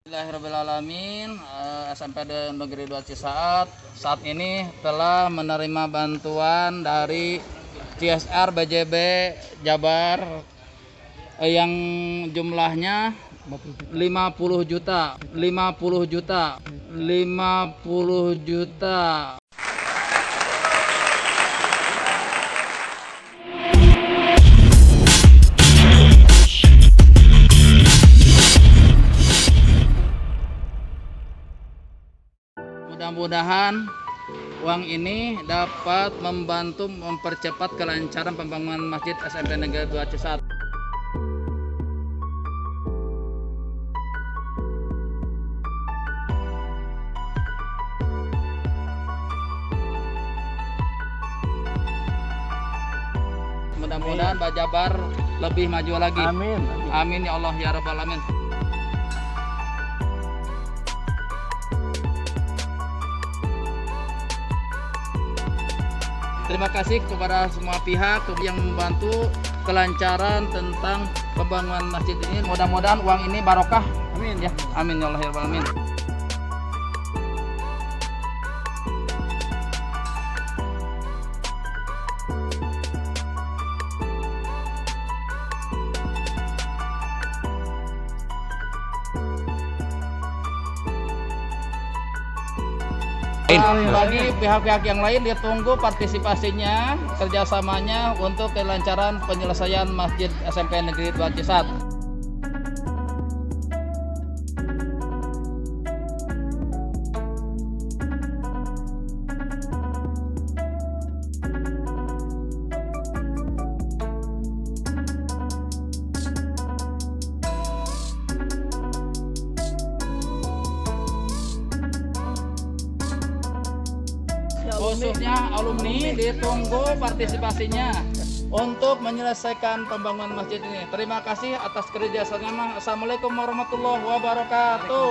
Bismillahirrahmanirrahim. SMP Negeri 2 Cisaat saat ini telah menerima bantuan dari CSR BJB Jabar yang jumlahnya 50 juta. Mudah-mudahan uang ini dapat membantu mempercepat kelancaran pembangunan Masjid SMP Negeri 2 Cisaat. Mudah-mudahan Pak Jabar lebih maju lagi. Amin. Amin ya Allah ya Rabbal Alamin. Terima kasih kepada semua pihak yang membantu kelancaran tentang pembangunan masjid ini. Mudah-mudahan uang ini barokah. Amin ya. Amin ya Allah ya Rabbal Alamin. Bagi pihak-pihak yang lain ditunggu partisipasinya, kerjasamanya untuk kelancaran penyelesaian Masjid SMP Negeri 2 Cisaat. Khususnya alumni ditunggu partisipasinya untuk menyelesaikan pembangunan masjid ini. Terima kasih atas kerjasamanya. Assalamualaikum warahmatullahi wabarakatuh.